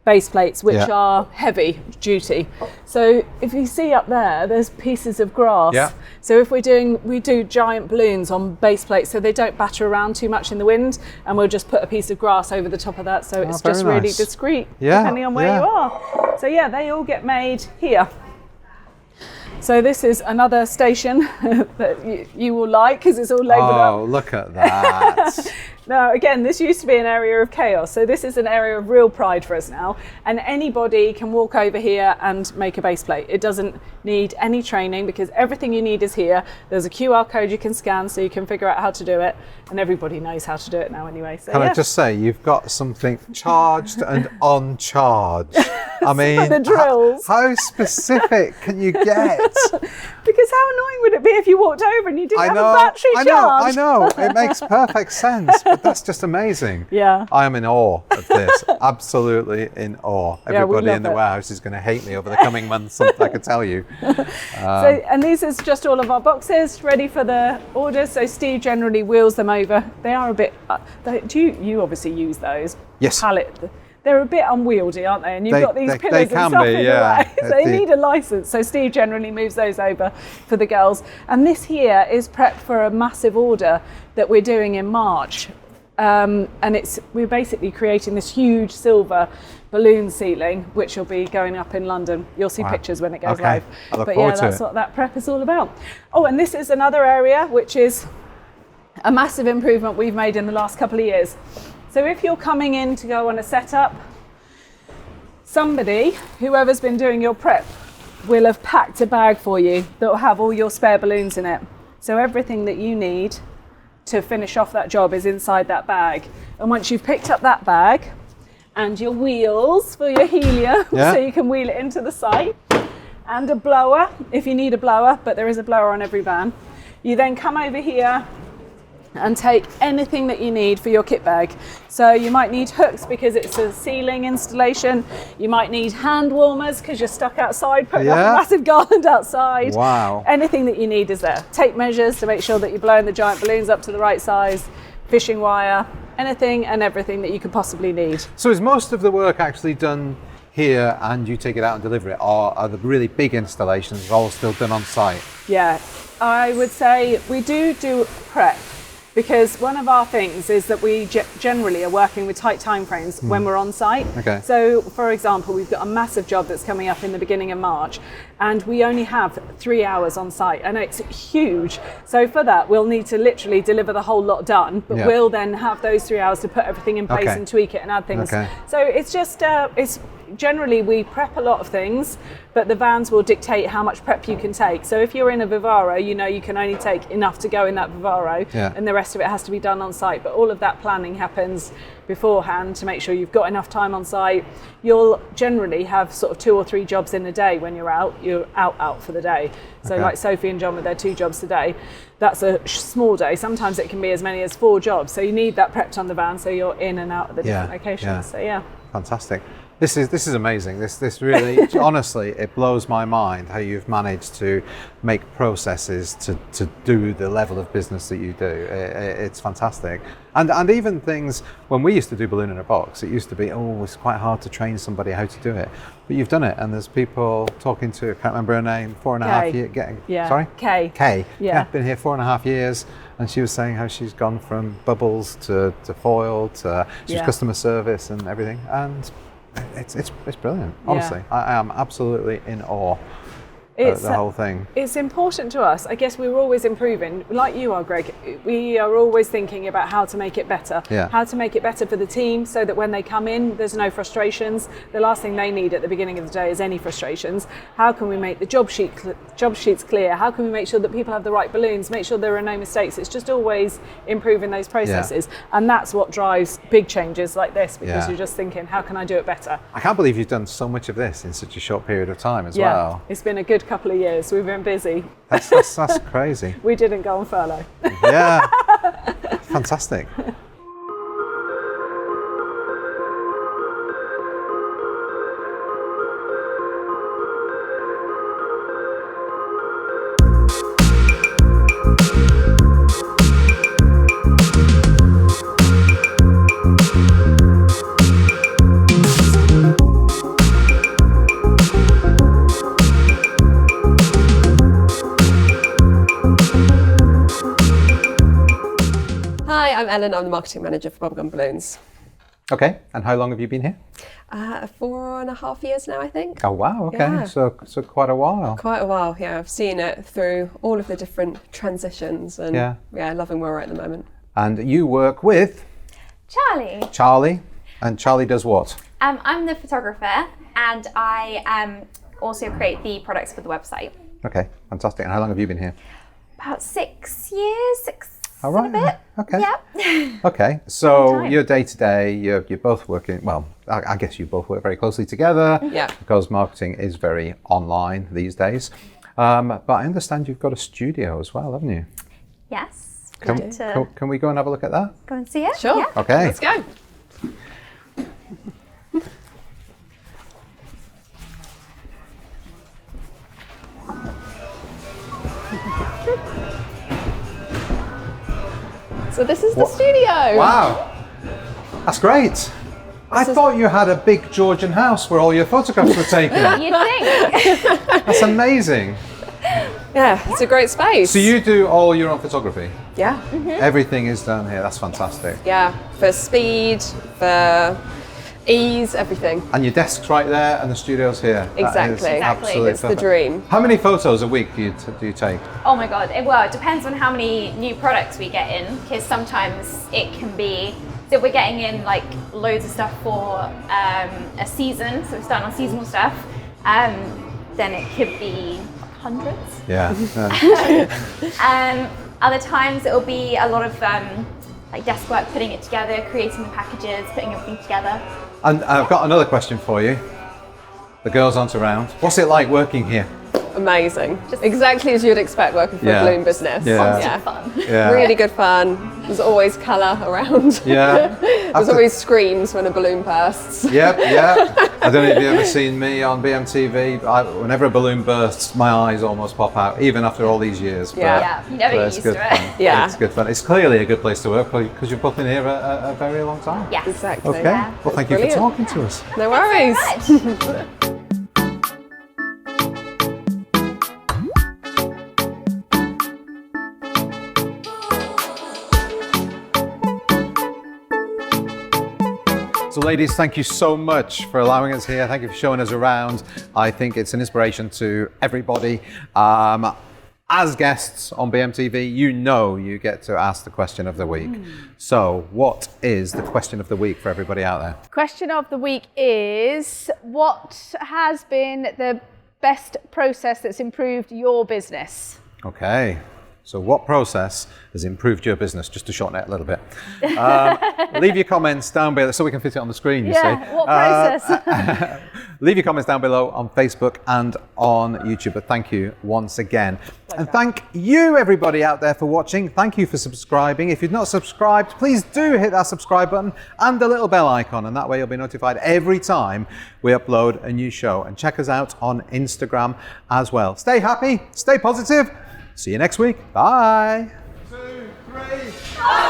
Speaker 3: base plates, which are heavy duty. So if you see up there's pieces of grass. Yeah. So if we do giant balloons on base plates so they don't batter around too much in the wind, and we'll just put a piece of grass over the top of that so it's just really discreet depending on where you are. So yeah, they all get made here. So this is another station that you will like because it's all labelled up.
Speaker 1: Oh, look at that.
Speaker 3: Now, again, this used to be an area of chaos. So this is an area of real pride for us now. And anybody can walk over here and make a base plate. It doesn't need any training because everything you need is here. There's a QR code you can scan so you can figure out how to do it. And everybody knows how to do it now anyway. So,
Speaker 1: can I just say, you've got something charged and on charge. I mean,
Speaker 3: for the drills.
Speaker 1: How specific can you get?
Speaker 3: Because how annoying would it be if you walked over and you didn't have a battery charge?
Speaker 1: I know. It makes perfect sense. But that's just amazing. Yeah. I am in awe of this. Absolutely in awe. Everybody in the warehouse is going to hate me over the coming months, I can tell you.
Speaker 3: And these is just all of our boxes ready for the orders. So Steve generally wheels them over. They are a bit, you obviously use those?
Speaker 1: Yes.
Speaker 3: Pallet. They're a bit unwieldy, aren't they? And you've got these pillars and stuff in the way. So they need a license. So Steve generally moves those over for the girls. And this here is prepped for a massive order that we're doing in March. And we're basically creating this huge silver balloon ceiling, which will be going up in London. You'll see pictures when it goes live. But yeah, that's what that prep is all about. Oh, and this is another area which is a massive improvement we've made in the last couple of years. So if you're coming in to go on a setup, whoever's been doing your prep, will have packed a bag for you that will have all your spare balloons in it. So everything that you need to finish off that job is inside that bag. And once you've picked up that bag and your wheels for your helium, so you can wheel it into the site, and a blower if you need a blower, but there is a blower on every van. You then come over here and take anything that you need for your kit bag. So you might need hooks because it's a ceiling installation. You might need hand warmers because you're stuck outside putting up a massive garland outside.
Speaker 1: Wow.
Speaker 3: Anything that you need is there. Tape measures to make sure that you're blowing the giant balloons up to the right size, fishing wire, anything and everything that you could possibly need.
Speaker 1: So is most of the work actually done here and you take it out and deliver it, or are the really big installations all still done on site?
Speaker 3: Yeah, I would say we do prep, because one of our things is that we generally are working with tight time frames when we're on site.
Speaker 1: Okay.
Speaker 3: So for example, we've got a massive job that's coming up in the beginning of March, and we only have 3 hours on site. I know it's huge. So for that, we'll need to literally deliver the whole lot done, but we'll then have those 3 hours to put everything in place and tweak it and add things. So it's just, it's generally we prep a lot of things, but the vans will dictate how much prep you can take. So if you're in a Vivaro, you know you can only take enough to go in that Vivaro, and the rest of it has to be done on site. But all of that planning happens beforehand to make sure you've got enough time on site. You'll generally have sort of 2 or 3 jobs in a day when you're out for the day. So like Sophie and John with their 2 jobs today, that's a small day. Sometimes it can be as many as 4 jobs. So you need that prepped on the van so you're in and out of the different locations. So yeah.
Speaker 1: Fantastic. This is amazing. This really, honestly, it blows my mind how you've managed to make processes to do the level of business that you do. It's fantastic. And even things, when we used to do balloon in a box, it used to be, it's quite hard to train somebody how to do it. But you've done it, and there's people talking to, I can't remember her name, 4.5 years, sorry? Kay. Yeah, been here 4.5 years. And she was saying how she's gone from bubbles to foil to she's customer service and everything. And it's brilliant, honestly. I am absolutely in awe of the whole thing.
Speaker 3: It's important to us. I guess we were always improving, like you are, Greg. We are always thinking about how to make it better. How to make it better for the team so that when they come in, there's no frustrations. The last thing they need at the beginning of the day is any frustrations. How can we make the job sheets clear? How can we make sure that people have the right balloons? Make sure there are no mistakes. It's just always improving those processes. And that's what drives big changes like this, because you're just thinking, how can I do it better?
Speaker 1: I can't believe you've done so much of this in such a short period of time as well.
Speaker 3: It's been a good couple of years. We've been busy.
Speaker 1: That's crazy.
Speaker 3: We didn't go on furlough.
Speaker 1: Yeah. Fantastic.
Speaker 10: I'm Helen, I'm the marketing manager for Bubblegum Balloons.
Speaker 1: Okay, and how long have you been here?
Speaker 10: 4.5 years now, I think.
Speaker 1: Oh wow, okay, yeah. So quite a while.
Speaker 10: Quite a while, yeah. I've seen it through all of the different transitions and loving where we're at the moment.
Speaker 1: And you work with? Charlie, and Charlie does what?
Speaker 11: I'm the photographer, and I also create the products for the website.
Speaker 1: Okay, fantastic. And how long have you been here?
Speaker 11: About 6 years,
Speaker 1: All right.
Speaker 11: and a bit.
Speaker 1: Okay.
Speaker 11: Yep.
Speaker 1: Okay. So your day to day, you're both working. Well, I guess you both work very closely together.
Speaker 10: Yeah.
Speaker 1: Because marketing is very online these days. But I understand you've got a studio as well, haven't you?
Speaker 11: Yes.
Speaker 1: Can we go and have a look at that?
Speaker 11: Go and see it?
Speaker 10: Sure.
Speaker 11: Yeah.
Speaker 1: Okay.
Speaker 10: Let's go. So this is the studio.
Speaker 1: Wow, that's great. I thought you had a big Georgian house where all your photographs were taken.
Speaker 11: You'd think.
Speaker 1: That's amazing.
Speaker 10: Yeah, it's a great space.
Speaker 1: So you do all your own photography?
Speaker 10: Yeah.
Speaker 11: Mm-hmm.
Speaker 1: Everything is done here. That's fantastic.
Speaker 10: Yeah, for speed, for ease, everything.
Speaker 1: And your desk's right there and the studio's here.
Speaker 10: Exactly.
Speaker 1: Absolutely
Speaker 10: It's
Speaker 1: perfect.
Speaker 10: the dream.
Speaker 1: How many photos a week do you take?
Speaker 11: Oh my God. Well, it depends on how many new products we get in, because sometimes it can be, so we're getting in like loads of stuff for a season, so we're starting on seasonal stuff, then it could be hundreds.
Speaker 1: Yeah.
Speaker 11: Other times it'll be a lot of like desk work, putting it together, creating the packages, putting everything together.
Speaker 1: And I've got another question for you. The girls aren't around. What's it like working here?
Speaker 10: amazing. Exactly as you'd expect working for a balloon business.
Speaker 11: Fun.
Speaker 10: Really good fun. There's always colour around.
Speaker 1: Yeah.
Speaker 10: There's always screams when a balloon bursts.
Speaker 1: Yep. I don't know if you've ever seen me on BMTV. Whenever a balloon bursts, my eyes almost pop out, even after all these years.
Speaker 11: You never get used to it.
Speaker 10: Yeah.
Speaker 1: It's good fun. It's clearly a good place to work because you've both been here a very long time.
Speaker 11: Yes.
Speaker 10: Exactly.
Speaker 1: Okay. Well, thank you for talking to us.
Speaker 10: No worries.
Speaker 1: So ladies, thank you so much for allowing us here. Thank you for showing us around. I think it's an inspiration to everybody. As guests on BMTV, you get to ask the question of the week. So what is the question of the week for everybody out there?
Speaker 4: Question of the week is, what has been the best process that's improved your business?
Speaker 1: Okay. So what process has improved your business? Just to shorten it a little bit. Leave your comments down below so we can fit it on the screen, you see.
Speaker 4: What process?
Speaker 1: Leave your comments down below on Facebook and on YouTube. But thank you once again. And thank you, everybody out there, for watching. Thank you for subscribing. If you've not subscribed, please do hit that subscribe button and the little bell icon. And that way you'll be notified every time we upload a new show. And check us out on Instagram as well. Stay happy, stay positive. See you next week. Bye. 2, 3.